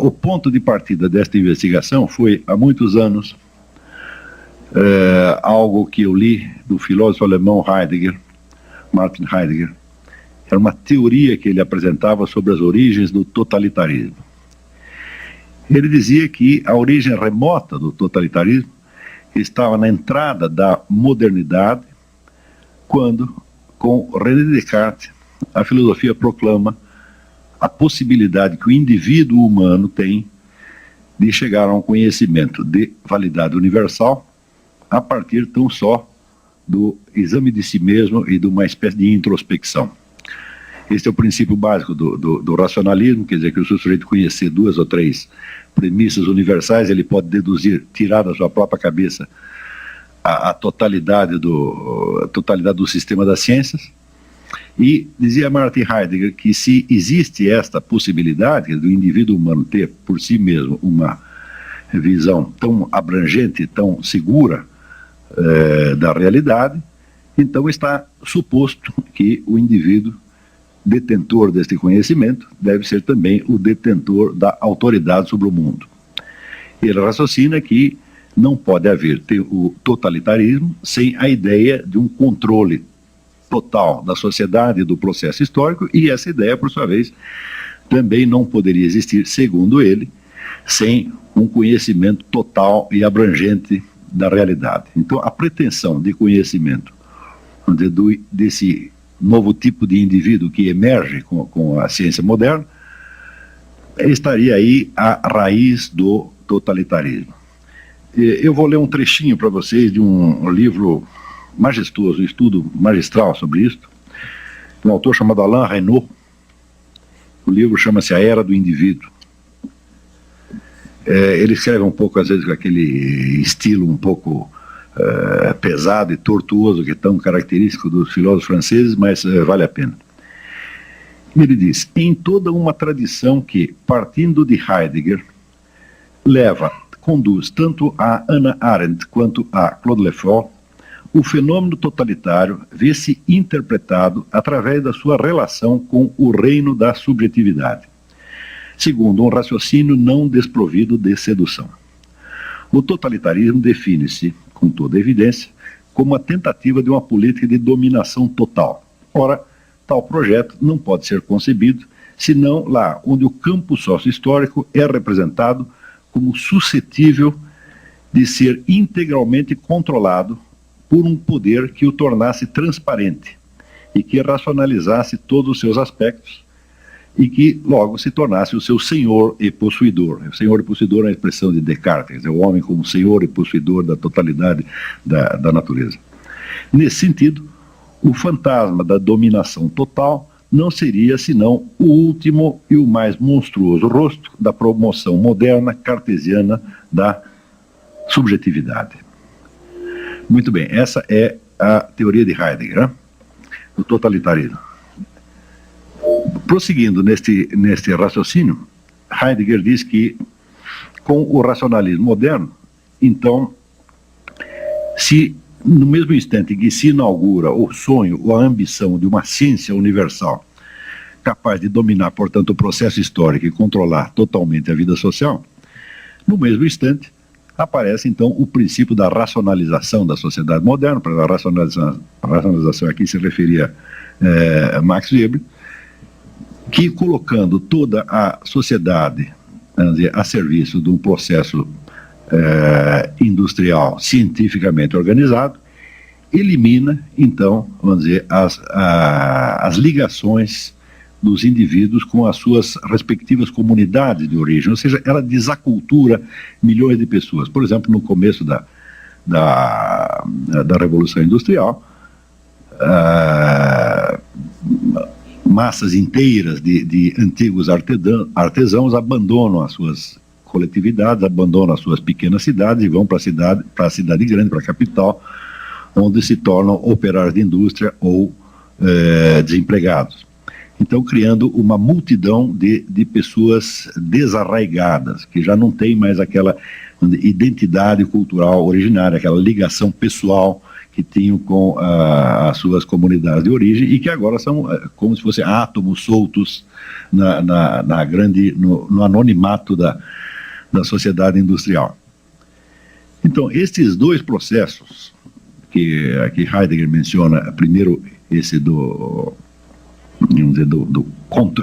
o ponto de partida desta investigação foi, há muitos anos, algo que eu li do filósofo alemão Heidegger, Martin Heidegger. Era uma teoria que ele apresentava sobre as origens do totalitarismo. Ele dizia que a origem remota do totalitarismo estava na entrada da modernidade, quando, com René Descartes, a filosofia proclama a possibilidade que o indivíduo humano tem de chegar a um conhecimento de validade universal a partir tão só do exame de si mesmo e de uma espécie de introspecção. Este é o princípio básico do racionalismo, quer dizer que o sujeito conhecer 2 ou 3 premissas universais, ele pode deduzir, tirar da sua própria cabeça a totalidade do sistema das ciências. E dizia Martin Heidegger que se existe esta possibilidade do indivíduo humano ter por si mesmo uma visão tão abrangente, tão segura da realidade, então está suposto que o indivíduo detentor deste conhecimento deve ser também o detentor da autoridade sobre o mundo. Ele raciocina que não pode haver o totalitarismo sem a ideia de um controle total da sociedade e do processo histórico, e essa ideia, por sua vez, também não poderia existir, segundo ele, sem um conhecimento total e abrangente da realidade. Então, a pretensão de conhecimento desse novo tipo de indivíduo que emerge com a ciência moderna estaria aí a raiz do totalitarismo. Eu vou ler um trechinho para vocês de um livro majestoso, um estudo magistral sobre isso, de um autor chamado Alain Reynaud. O livro chama-se A Era do Indivíduo. Ele escreve um pouco, às vezes, com aquele estilo um pouco pesado e tortuoso que é tão característico dos filósofos franceses, mas vale a pena. Ele diz: em toda uma tradição que, partindo de Heidegger, conduz tanto a Hannah Arendt quanto a Claude Lefort, o fenômeno totalitário vê-se interpretado através da sua relação com o reino da subjetividade, segundo um raciocínio não desprovido de sedução. O totalitarismo define-se, com toda evidência, como a tentativa de uma política de dominação total. Ora, tal projeto não pode ser concebido senão lá onde o campo sócio-histórico é representado como suscetível de ser integralmente controlado por um poder que o tornasse transparente e que racionalizasse todos os seus aspectos e que logo se tornasse o seu senhor e possuidor. O senhor e possuidor é a expressão de Descartes, é o homem como senhor e possuidor da totalidade da natureza. Nesse sentido, o fantasma da dominação total não seria senão o último e o mais monstruoso rosto da promoção moderna cartesiana da subjetividade. Muito bem, essa é a teoria de Heidegger, né? O totalitarismo. Prosseguindo neste raciocínio, Heidegger diz que, com o racionalismo moderno, então, se no mesmo instante em que se inaugura o sonho ou a ambição de uma ciência universal capaz de dominar, portanto, o processo histórico e controlar totalmente a vida social, no mesmo instante aparece, então, o princípio da racionalização da sociedade moderna. Para a racionalização aqui se referia a Max Weber, que, colocando toda a sociedade, vamos dizer, a serviço de um processo industrial cientificamente organizado, elimina, então, vamos dizer, as ligações dos indivíduos com as suas respectivas comunidades de origem, ou seja, ela desacultura milhões de pessoas. Por exemplo, no começo da Revolução Industrial, massas inteiras de antigos artesãos abandonam as suas coletividades, abandonam as suas pequenas cidades e vão para a cidade grande, para a capital, onde se tornam operários de indústria ou desempregados. Então, criando uma multidão de pessoas desarraigadas, que já não tem mais aquela identidade cultural originária, aquela ligação pessoal que tinham com as suas comunidades de origem e que agora são como se fossem átomos soltos no anonimato da sociedade industrial. Então, estes dois processos que Heidegger menciona, primeiro esse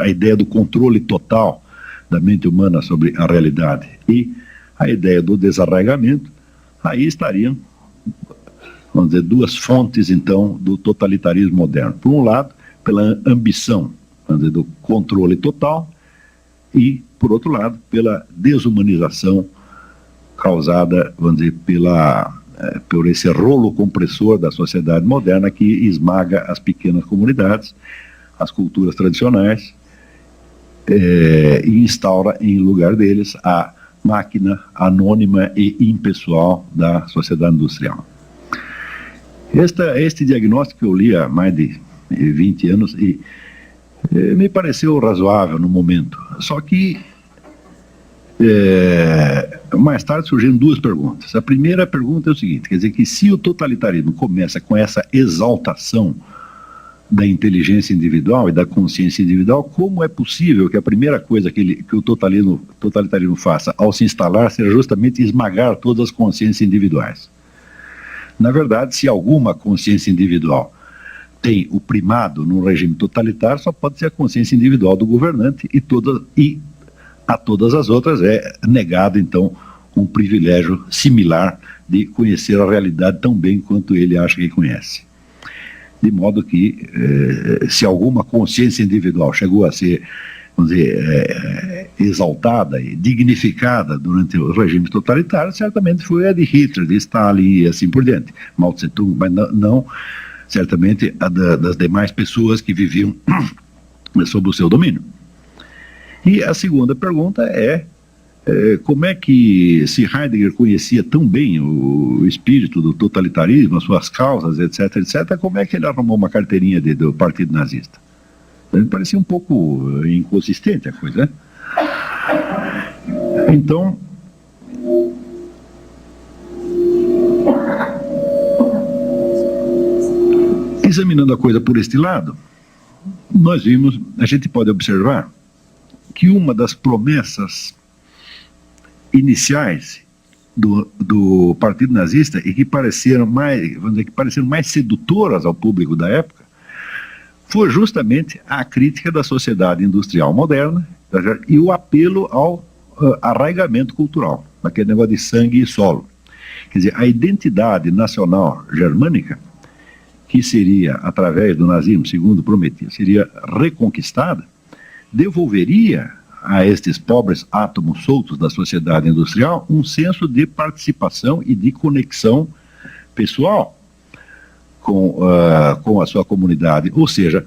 a ideia do controle total da mente humana sobre a realidade e a ideia do desarraigamento, aí estariam, vamos dizer, duas fontes, então, do totalitarismo moderno. Por um lado, pela ambição, vamos dizer, do controle total e, por outro lado, pela desumanização causada, vamos dizer, por esse rolo compressor da sociedade moderna que esmaga as pequenas comunidades, as culturas tradicionais, e instaura em lugar deles a máquina anônima e impessoal da sociedade industrial. Este diagnóstico que eu li há mais de 20 anos e me pareceu razoável no momento, só que mais tarde surgiram duas perguntas. A primeira pergunta é o seguinte, quer dizer que se o totalitarismo começa com essa exaltação da inteligência individual e da consciência individual, como é possível que a primeira coisa que o totalitarismo faça ao se instalar seja justamente esmagar todas as consciências individuais? Na verdade, se alguma consciência individual tem o primado num regime totalitário, só pode ser a consciência individual do governante e a todas as outras é negado, então, um privilégio similar de conhecer a realidade tão bem quanto ele acha que conhece. De modo que, se alguma consciência individual chegou a ser, vamos dizer, exaltada e dignificada durante os regimes totalitários, certamente foi a de Hitler, de Stalin e assim por diante. Mao Tse-tung, mas não certamente a das demais pessoas que viviam sob o seu domínio. E a segunda pergunta é, como é que, se Heidegger conhecia tão bem o espírito do totalitarismo, as suas causas, etc., como é que ele arrumou uma carteirinha do Partido Nazista? Me parecia um pouco inconsistente a coisa, né? Então, examinando a coisa por este lado, a gente pode observar que uma das promessas iniciais do Partido Nazista e que pareceram mais sedutoras ao público da época foi justamente a crítica da sociedade industrial moderna e o apelo ao arraigamento cultural, aquele negócio de sangue e solo. Quer dizer, a identidade nacional germânica, que seria, através do nazismo, segundo prometia, seria reconquistada, devolveria a estes pobres átomos soltos da sociedade industrial um senso de participação e de conexão pessoal com a sua comunidade. Ou seja,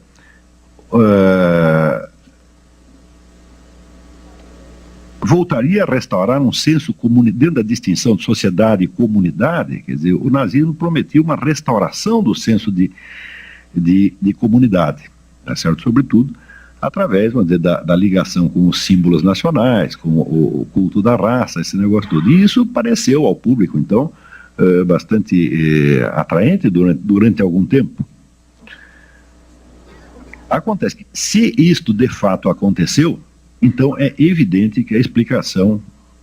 voltaria a restaurar um senso dentro da distinção de sociedade e comunidade. Quer dizer, o nazismo prometia uma restauração do senso de comunidade, tá certo? Sobretudo através, vamos dizer, da ligação com os símbolos nacionais, com o culto da raça, esse negócio todo. E isso pareceu ao público, então, bastante atraente durante algum tempo. Acontece que, se isto de fato aconteceu, então é evidente que a explicação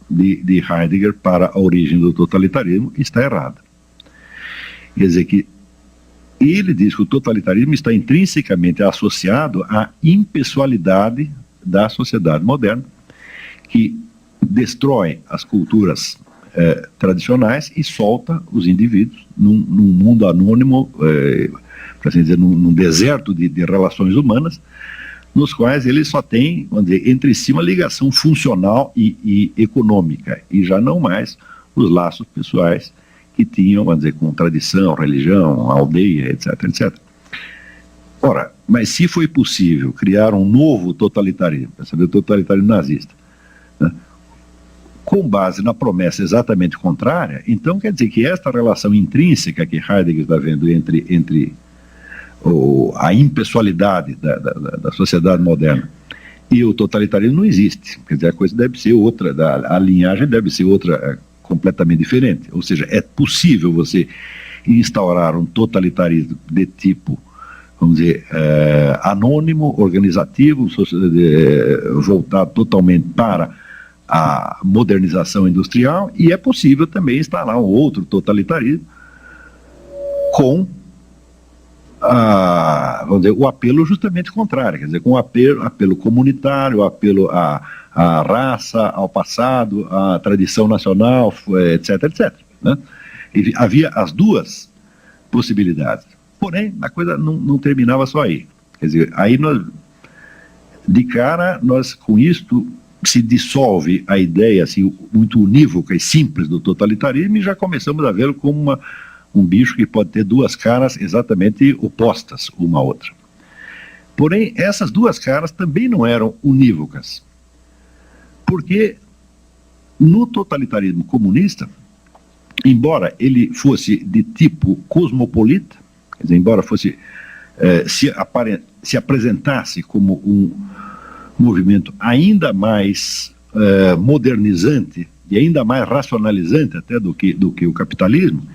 de Heidegger para a origem do totalitarismo está errada. Quer dizer que ele diz que o totalitarismo está intrinsecamente associado à impessoalidade da sociedade moderna, que destrói as culturas tradicionais e solta os indivíduos num mundo anônimo, para assim dizer, num deserto de relações humanas, nos quais eles só têm, vamos dizer, entre si uma ligação funcional e econômica, e já não mais os laços pessoais que tinham, vamos dizer, com tradição, religião, aldeia, etc. Ora, mas se foi possível criar um novo totalitarismo, o totalitarismo nazista, né, com base na promessa exatamente contrária, então quer dizer que esta relação intrínseca que Heidegger está vendo entre a impessoalidade da sociedade moderna e o totalitarismo não existe. Quer dizer, a coisa deve ser outra, a linhagem deve ser outra, completamente diferente. Ou seja, é possível você instaurar um totalitarismo de tipo, vamos dizer, anônimo, organizativo, voltado totalmente para a modernização industrial, e é possível também instalar um outro totalitarismo com vamos dizer, o apelo justamente contrário, quer dizer, com o apelo comunitário, o apelo à raça, ao passado, à tradição nacional, etc, etc. Né? E havia as duas possibilidades. Porém, a coisa não terminava só aí. Quer dizer, aí nós, de cara, com isto se dissolve a ideia assim, muito unívoca e simples do totalitarismo, e já começamos a vê-lo como um bicho que pode ter duas caras exatamente opostas uma à outra. Porém, essas duas caras também não eram unívocas, porque no totalitarismo comunista, embora ele fosse de tipo cosmopolita, quer dizer, embora fosse se apresentasse como um movimento ainda mais modernizante e ainda mais racionalizante até do que o capitalismo,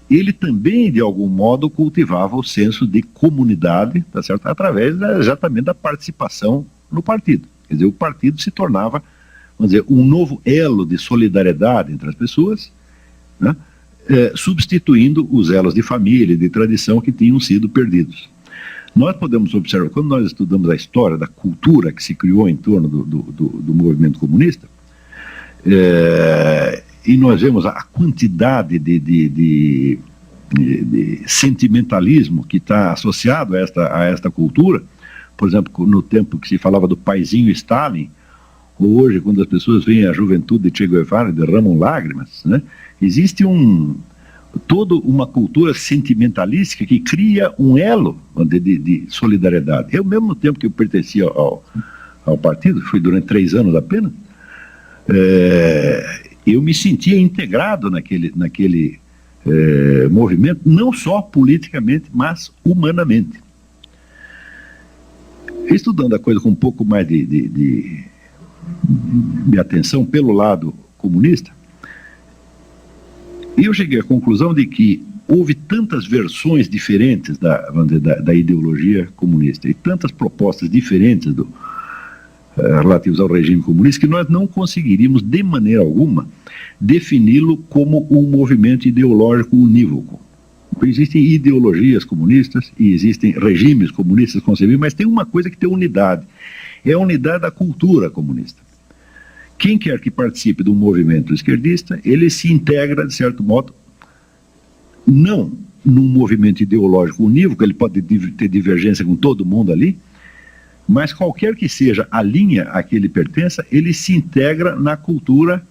ele também, de algum modo, cultivava o senso de comunidade, tá certo? Através exatamente da participação no partido. Quer dizer, o partido se tornava, vamos dizer, um novo elo de solidariedade entre as pessoas, né? Substituindo os elos de família e de tradição que tinham sido perdidos. Nós podemos observar, quando nós estudamos a história da cultura que se criou em torno do movimento comunista, e nós vemos a quantidade de sentimentalismo que está associado a esta cultura. Por exemplo, no tempo que se falava do paizinho Stalin, hoje, quando as pessoas veem a juventude de Che Guevara e derramam lágrimas, né? Existe toda uma cultura sentimentalística que cria um elo de solidariedade. Eu, mesmo no tempo que eu pertencia ao partido, fui durante 3 anos apenas, eu me sentia integrado naquele movimento, não só politicamente, mas humanamente. Estudando a coisa com um pouco mais de atenção pelo lado comunista, eu cheguei à conclusão de que houve tantas versões diferentes da ideologia comunista e tantas propostas diferentes relativas ao regime comunista, que nós não conseguiríamos, de maneira alguma, defini-lo como um movimento ideológico unívoco. Existem ideologias comunistas e existem regimes comunistas concebíveis, mas tem uma coisa que tem unidade, é a unidade da cultura comunista. Quem quer que participe de um movimento esquerdista, ele se integra, de certo modo, não num movimento ideológico unívoco, ele pode ter divergência com todo mundo ali, mas qualquer que seja a linha a que ele pertença, ele se integra na cultura,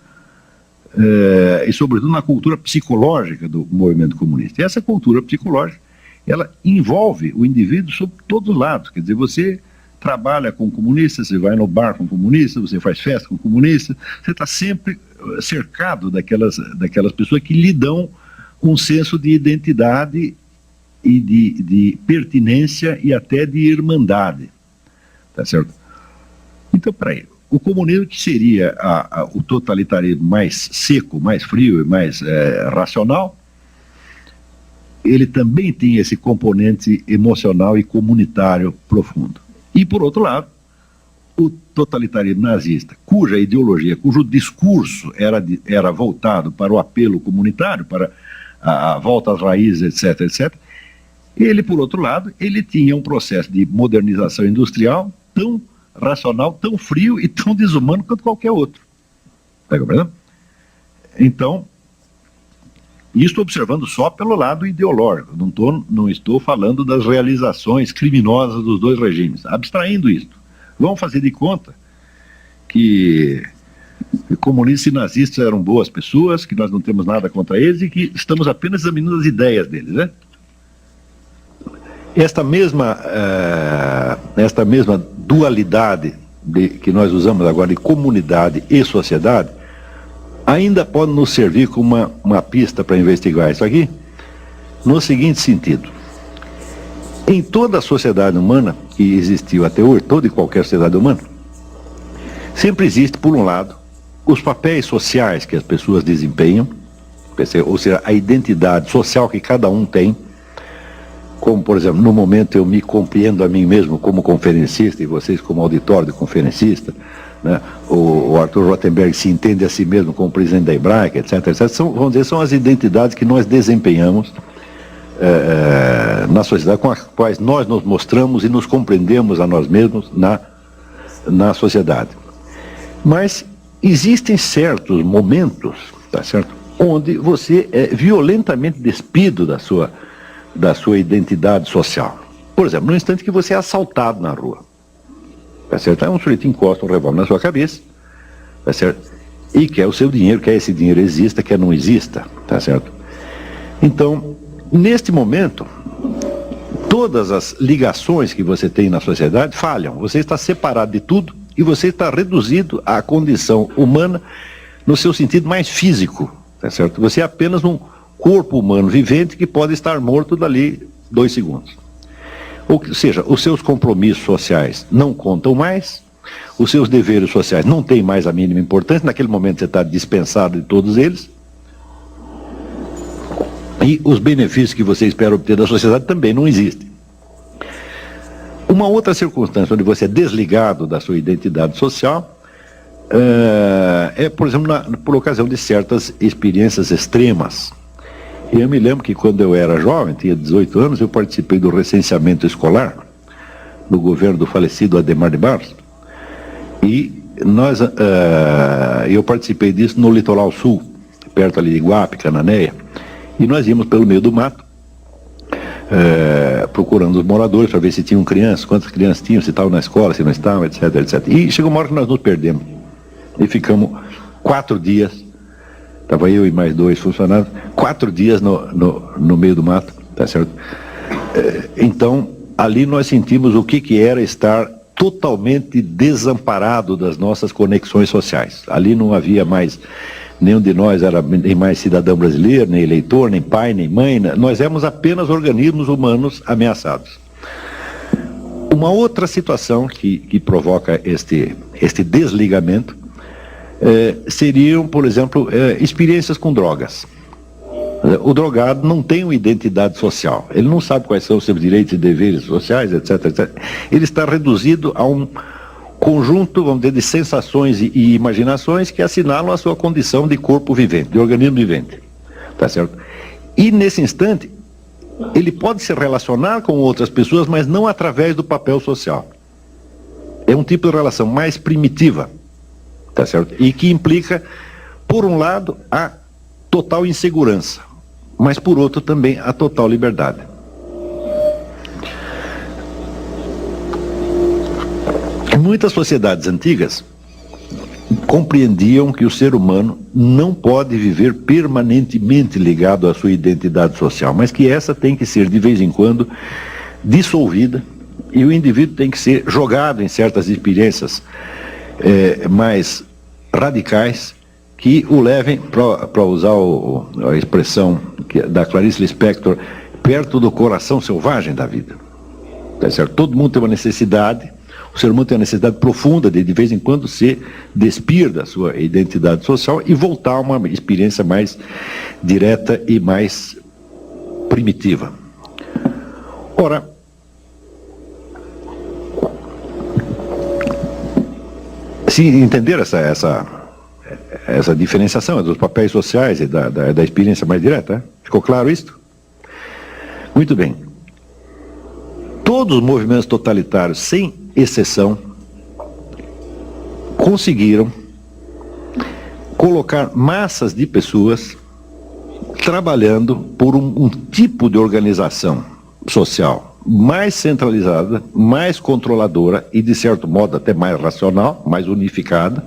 e sobretudo na cultura psicológica do movimento comunista. E essa cultura psicológica, ela envolve o indivíduo sob todos os lados. Quer dizer, você trabalha com comunistas, você vai no bar com comunistas, você faz festa com comunistas, você está sempre cercado daquelas pessoas que lhe dão um senso de identidade e de pertinência e até de irmandade. Tá certo? Então, peraí, o comunismo, que seria o totalitarismo mais seco, mais frio e mais racional, ele também tem esse componente emocional e comunitário profundo. E, por outro lado, o totalitarismo nazista, cuja ideologia, cujo discurso era voltado para o apelo comunitário, para a volta às raízes, etc., etc., ele, por outro lado, ele tinha um processo de modernização industrial tão racional, tão frio e tão desumano quanto qualquer outro. Está compreendendo? Então, isso observando só pelo lado ideológico, não estou falando das realizações criminosas dos dois regimes, abstraindo isto. Vamos fazer de conta que comunistas e nazistas eram boas pessoas, que nós não temos nada contra eles e que estamos apenas examinando as ideias deles, né? Esta mesma dualidade que nós usamos agora de comunidade e sociedade ainda pode nos servir como uma pista para investigar isso aqui, no seguinte sentido: em toda a sociedade humana que existiu até hoje, toda e qualquer sociedade humana, sempre existe, por um lado, os papéis sociais que as pessoas desempenham, ou seja, a identidade social que cada um tem, como, por exemplo, no momento eu me compreendo a mim mesmo como conferencista e vocês como auditório de conferencista, né? O Arthur Rothenberg se entende a si mesmo como presidente da Hebraica, etc, etc. Vamos dizer, são as identidades que nós desempenhamos na sociedade, com as quais nós nos mostramos e nos compreendemos a nós mesmos na sociedade. Mas existem certos momentos, tá certo, onde você é violentamente despido da sua identidade social. Por exemplo, no instante que você é assaltado na rua, tá certo? Aí um sujeito encosta um revólver na sua cabeça, tá certo? E quer o seu dinheiro, quer esse dinheiro exista, quer não exista, tá certo? Então, neste momento, todas as ligações que você tem na sociedade falham. Você está separado de tudo e você está reduzido à condição humana no seu sentido mais físico, tá certo? Você é apenas um corpo humano vivente que pode estar morto dali 2 segundos. Ou seja, os seus compromissos sociais não contam mais, os seus deveres sociais não têm mais a mínima importância, naquele momento você está dispensado de todos eles, e os benefícios que você espera obter da sociedade também não existem. Uma outra circunstância onde você é desligado da sua identidade social por exemplo, por ocasião de certas experiências extremas. Eu me lembro que quando eu era jovem, tinha 18 anos, eu participei do recenseamento escolar do governo do falecido Adhemar de Barros, e eu participei disso no litoral sul, perto ali de Iguape, Cananéia, e nós íamos pelo meio do mato, procurando os moradores para ver se tinham crianças, quantas crianças tinham, se estavam na escola, se não estavam, etc, etc. E chegou uma hora que nós nos perdemos. E ficamos 4 dias, estava eu e mais 2 funcionários, 4 dias no meio do mato, tá certo? Então, ali nós sentimos o que era estar totalmente desamparado das nossas conexões sociais. Ali não havia mais, nenhum de nós era nem mais cidadão brasileiro, nem eleitor, nem pai, nem mãe, nós éramos apenas organismos humanos ameaçados. Uma outra situação que provoca este desligamento seriam, por exemplo, experiências com drogas. O drogado não tem uma identidade social, ele não sabe quais são os seus direitos e deveres sociais, etc, etc. Ele está reduzido a um conjunto, vamos dizer, de sensações e imaginações que assinalam a sua condição de corpo vivente, de organismo vivente, tá certo? E nesse instante, ele pode se relacionar com outras pessoas, mas não através do papel social. É um tipo de relação mais primitiva, tá certo? E que implica, por um lado, a total insegurança, mas por outro também a total liberdade. Muitas sociedades antigas compreendiam que o ser humano não pode viver permanentemente ligado à sua identidade social, mas que essa tem que ser, de vez em quando, dissolvida, e o indivíduo tem que ser jogado em certas experiências mais radicais, que o levem, para usar a expressão da Clarice Lispector, perto do coração selvagem da vida. Tá certo? Todo mundo tem uma necessidade, o ser humano tem uma necessidade profunda de vez em quando se despir da sua identidade social e voltar a uma experiência mais direta e mais primitiva. Ora, se entender essa diferenciação dos papéis sociais e da experiência mais direta, ficou claro isto? Muito bem. Todos os movimentos totalitários, sem exceção, conseguiram colocar massas de pessoas trabalhando por um tipo de organização social mais centralizada, mais controladora e, de certo modo, até mais racional, mais unificada,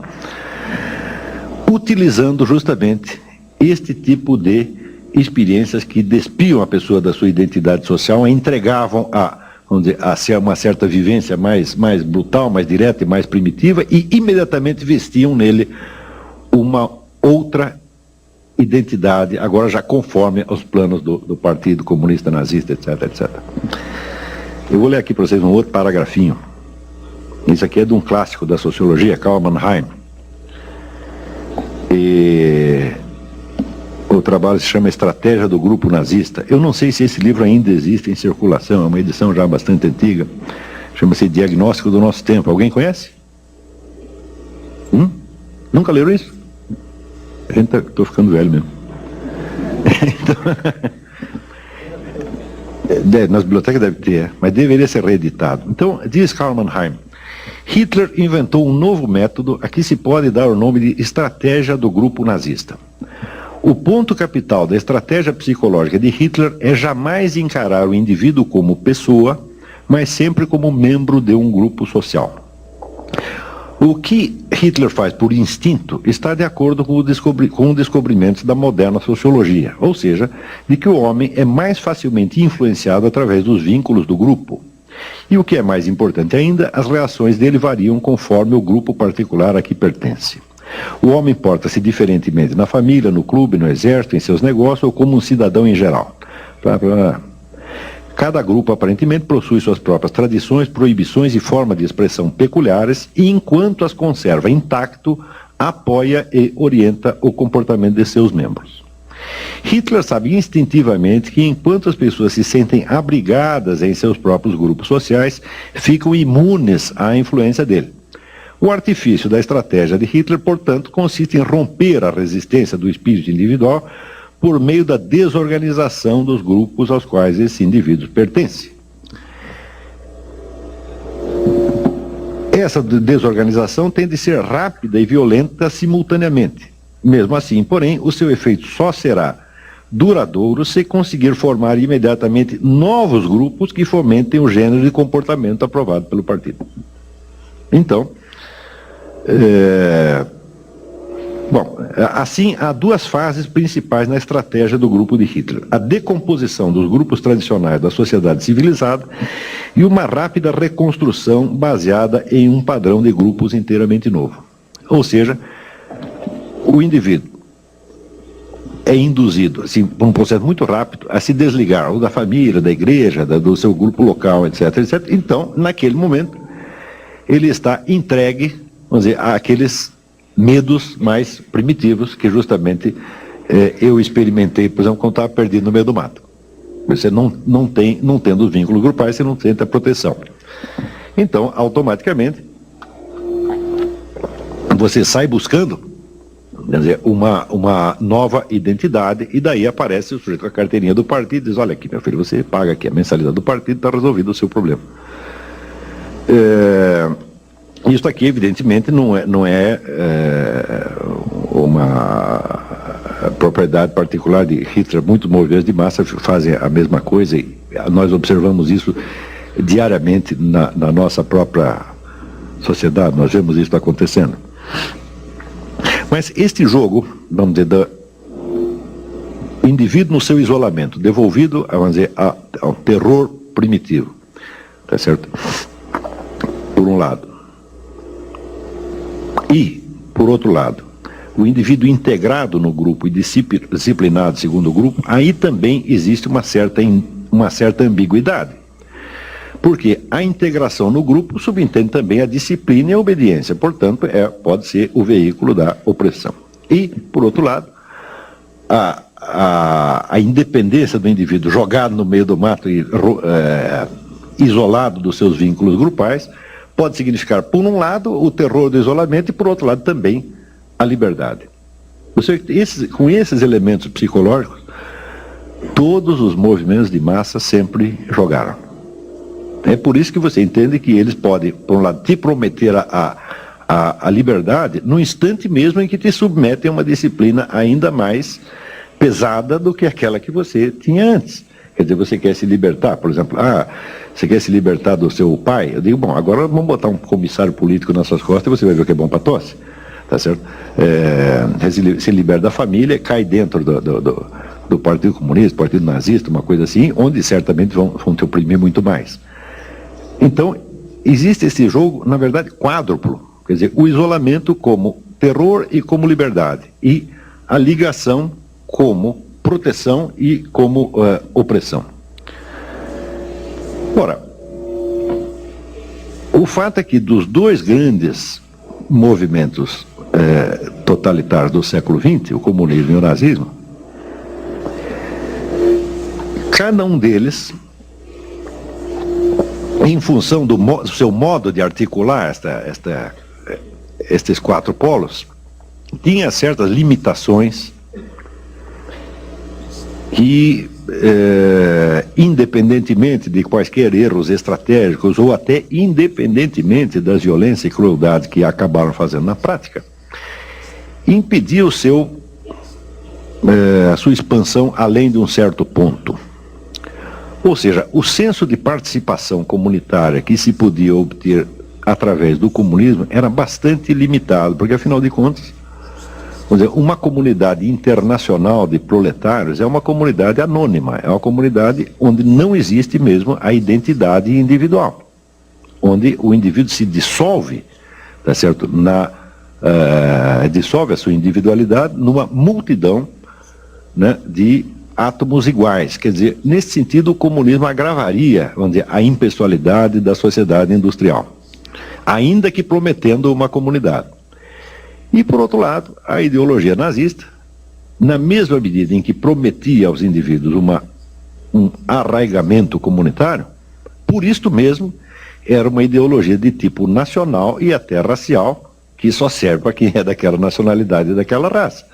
utilizando justamente este tipo de experiências que despiam a pessoa da sua identidade social e entregavam vamos dizer, a uma certa vivência mais brutal, mais direta e mais primitiva, e imediatamente vestiam nele uma outra identidade, agora já conforme aos planos do Partido Comunista Nazista, etc, etc. Eu vou ler aqui para vocês um outro paragrafinho. Isso aqui é de um clássico da sociologia, Karl Mannheim. E O trabalho se chama Estratégia do Grupo Nazista. Eu não sei se esse livro ainda existe em circulação, é uma edição já bastante antiga. Chama-se Diagnóstico do Nosso Tempo. Alguém conhece? Nunca leram isso? Estou ficando velho mesmo. Então, nas bibliotecas deve ter, mas deveria ser reeditado. Então, diz Karl Mannheim, Hitler inventou um novo método a que se pode dar o nome de estratégia do grupo nazista. O ponto capital da estratégia psicológica de Hitler é jamais encarar o indivíduo como pessoa, mas sempre como membro de um grupo social. O que Hitler faz por instinto está de acordo com o descobrimento da moderna sociologia, ou seja, de que o homem é mais facilmente influenciado através dos vínculos do grupo. E o que é mais importante ainda, as reações dele variam conforme o grupo particular a que pertence. O homem porta-se diferentemente na família, no clube, no exército, em seus negócios ou como um cidadão em geral. Cada grupo aparentemente possui suas próprias tradições, proibições e formas de expressão peculiares e, enquanto as conserva intacto, apoia e orienta o comportamento de seus membros. Hitler sabe instintivamente que, enquanto as pessoas se sentem abrigadas em seus próprios grupos sociais, ficam imunes à influência dele. O artifício da estratégia de Hitler, portanto, consiste em romper a resistência do espírito individual por meio da desorganização dos grupos aos quais esse indivíduo pertence. Essa desorganização tem de ser rápida e violenta simultaneamente. Mesmo assim, porém, o seu efeito só será duradouro se conseguir formar imediatamente novos grupos que fomentem o gênero de comportamento aprovado pelo partido. Então, assim, há duas fases principais na estratégia do grupo de Hitler: a decomposição dos grupos tradicionais da sociedade civilizada e uma rápida reconstrução baseada em um padrão de grupos inteiramente novo. Ou seja, o indivíduo é induzido, assim, por um processo muito rápido, a se desligar ou da família, da igreja, do seu grupo local, etc, etc. Então, naquele momento, ele está entregue, vamos dizer, àqueles medos mais primitivos que justamente eu experimentei, por exemplo, quando estava perdido no meio do mato. Você não tendo os vínculos grupais, você não sente a proteção. Então, automaticamente, você sai buscando, quer dizer, uma nova identidade, e daí aparece o sujeito com a carteirinha do partido e diz: olha aqui, meu filho, você paga aqui a mensalidade do partido, está resolvido o seu problema. Isso aqui, evidentemente, não é uma propriedade particular de Hitler. Muitos movimentos de massa fazem a mesma coisa, e nós observamos isso diariamente na nossa própria sociedade, nós vemos isso acontecendo. Mas este jogo, vamos dizer, do indivíduo no seu isolamento, devolvido, vamos dizer, ao terror primitivo, tá certo? Por um lado. E, por outro lado, o indivíduo integrado no grupo e disciplinado segundo o grupo, aí também existe uma certa ambiguidade. Porque a integração no grupo subentende também a disciplina e a obediência, portanto, pode ser o veículo da opressão. E, por outro lado, a independência do indivíduo jogado no meio do mato e isolado dos seus vínculos grupais, pode significar, por um lado, o terror do isolamento e, por outro lado, também a liberdade. Com esses elementos psicológicos, todos os movimentos de massa sempre jogaram. É por isso que você entende que eles podem, por um lado, te prometer a liberdade no instante mesmo em que te submetem a uma disciplina ainda mais pesada do que aquela que você tinha antes. Quer dizer, você quer se libertar, por exemplo, você quer se libertar do seu pai? Eu digo, bom, agora vamos botar um comissário político nas suas costas e você vai ver o que é bom para tosse, tá certo? Se liberta da família, cai dentro do Partido Comunista, Partido Nazista, uma coisa assim, onde certamente vão te oprimir muito mais. Então, existe esse jogo, na verdade, quádruplo, quer dizer, o isolamento como terror e como liberdade, e a ligação como proteção e como opressão. Ora, o fato é que dos dois grandes movimentos totalitários do século XX, o comunismo e o nazismo, cada um deles, em função do seu modo de articular estes quatro polos, tinha certas limitações que, independentemente de quaisquer erros estratégicos ou até independentemente das violências e crueldades que acabaram fazendo na prática, impediu a sua expansão além de um certo ponto. Ou seja, o senso de participação comunitária que se podia obter através do comunismo era bastante limitado, porque afinal de contas, vamos dizer, uma comunidade internacional de proletários é uma comunidade anônima, é uma comunidade onde não existe mesmo a identidade individual, onde o indivíduo se dissolve, tá certo? Dissolve a sua individualidade numa multidão, né, de átomos iguais. Quer dizer, nesse sentido, o comunismo agravaria, vamos dizer, a impessoalidade da sociedade industrial, ainda que prometendo uma comunidade. E, por outro lado, a ideologia nazista, na mesma medida em que prometia aos indivíduos um arraigamento comunitário, por isto mesmo, era uma ideologia de tipo nacional e até racial, que só serve para quem é daquela nacionalidade e daquela raça.